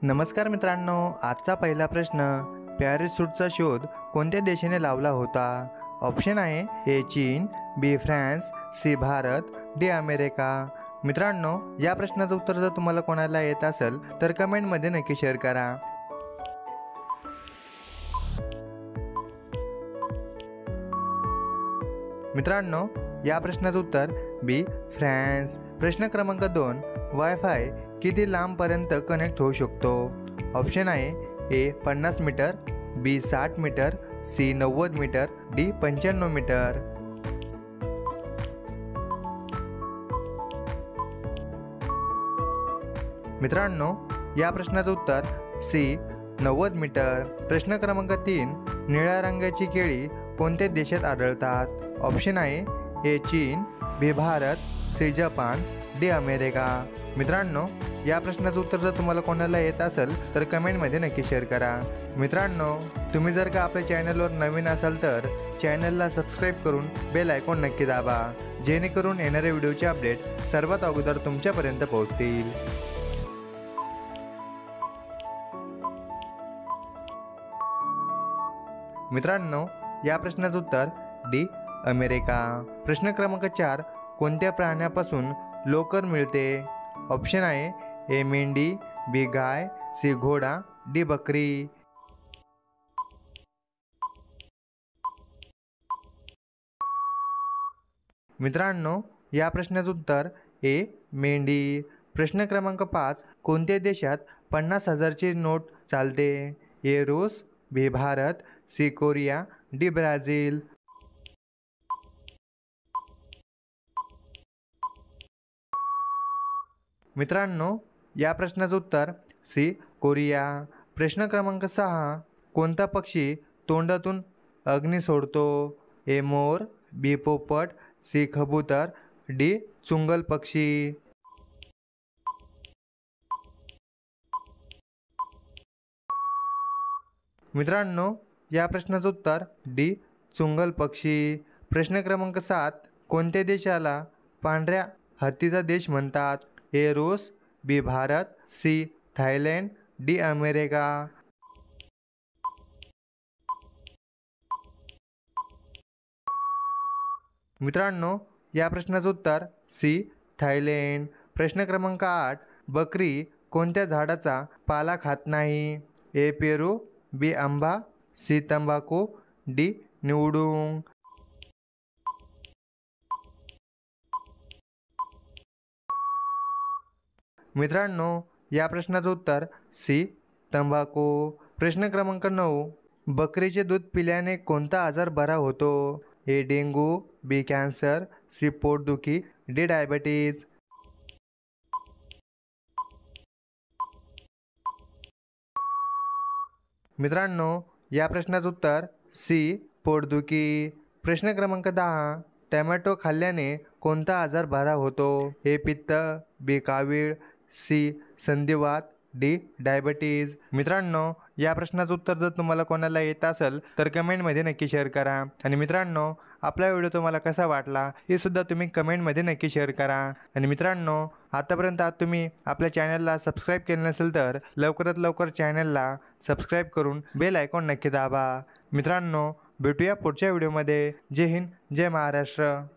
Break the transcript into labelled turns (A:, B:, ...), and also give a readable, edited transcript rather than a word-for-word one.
A: नमस्कार मित्रांनो, आजचा पहिला प्रश्न, पॅरिस सूटचा शोध कोणत्या देशाने लावला होता? ऑप्शन आहे ए चीन, B France, C Bharat, D America. मित्रांनो, या प्रश्नाचं उत्तर जर तुम्हाला कोणाला येत असेल तर कमेंटमध्ये नक्की शेअर करा. मित्रांनो, या प्रश्नाचं उत्तर बी फ्रान्स. प्रश्न क्रमांक 2, वायफाय किती लांबपर्यंत कनेक्ट होऊ शकतो? ऑप्शन आहे A 50 metre, B 60 metre, C 90 metre, D 95 metre. मित्रांनो, या प्रश्नाचं उत्तर सी 90 मीटर. प्रश्न क्रमांक 3, निळ्या रंगाची केळी कोणत्या देशात आढळतात? ऑप्शन आहे ए चीन, B Bharat, C Japan, D America. मित्रांनो, या प्रश्नाचं उत्तर जर तुम्हाला कोणाला येत असेल तर कमेंटमध्ये नक्की शेअर करा. मित्रांनो, तुम्ही जर का आपल्या चॅनलवर नवीन असाल तर चॅनलला सबस्क्राईब करून बेल आयकॉन नक्की दाबा, जेणेकरून येणाऱ्या व्हिडिओचे अपडेट सर्वात अगोदर तुमच्यापर्यंत पोहोचतील. मित्रांनो, या प्रश्नाचं उत्तर डी अमेरिका. प्रश्न क्रमांक 4, कोणत्या प्राण्यापासून लोकर मिळते? ऑप्शन आहे ए मेंढी, बी गाय, सी घोडा, डी बकरी. मित्रांनो, या प्रश्नाचं उत्तर ए मेंढी. प्रश्न क्रमांक 5, कोणत्या देशात 50,000ची नोट चालते? ए रूस, B Bharat, C Korea, D Brazil. मित्रांनो, या प्रश्नाचं उत्तर सी कोरिया. प्रश्न क्रमांक 6, कोणता पक्षी तोंडातून अग्नी सोडतो? ए मोर, बी पोपट, सी कबूतर, डी चुंगल पक्षी. मित्रांनो, या प्रश्नाचं उत्तर डी चुंगल पक्षी. प्रश्न क्रमांक 7, कोणत्या देशाला पांढऱ्या हत्तीचा देश म्हणतात? ए रूस, B Bharat, C Thailand, D America. मित्रांनो, या प्रश्नाचं उत्तर सी थायलंड. प्रश्न क्रमांक 8, बकरी कोणत्या झाडाचा पाला खात नाही? ए पेरू, बी आंबा, सी तंबाखू, डी निवडुंग. मित्रांनो, या प्रश्नाचं उत्तर सी तंबाखू. प्रश्न क्रमांक 9, बकरीचे दूध पिल्याने कोणता आजार बरा होतो? ए डेंगू, बी कॅन्सर, सी पोटदुखी, डी डायबिटीज. मित्रांनो, या प्रश्नाचं उत्तर सी पोटदुखी. प्रश्न क्रमांक 10, टॅमॅटो खाल्ल्याने कोणता आजार बरा होतो? ए पित्त, बी कावीळ, सी संधिवात, डी डायबिटीज. मित्रांनो, या प्रश्नाचं उत्तर जर तुम्हाला कोणाला येत असेल तर कमेंटमध्ये नक्की शेअर करा. आणि मित्रांनो, आपला व्हिडिओ तुम्हाला कसा वाटला हे सुद्धा तुम्ही कमेंटमध्ये नक्की शेअर करा. आणि मित्रांनो, आतापर्यंत तुम्ही आपल्या चॅनलला सबस्क्राईब केलं नसेल तर लवकरात लवकर चॅनलला सबस्क्राईब करून बेल आयकॉन नक्की दाबा. मित्रांनो, भेटूया पुढच्या व्हिडिओमध्ये. जय हिंद, जय महाराष्ट्र.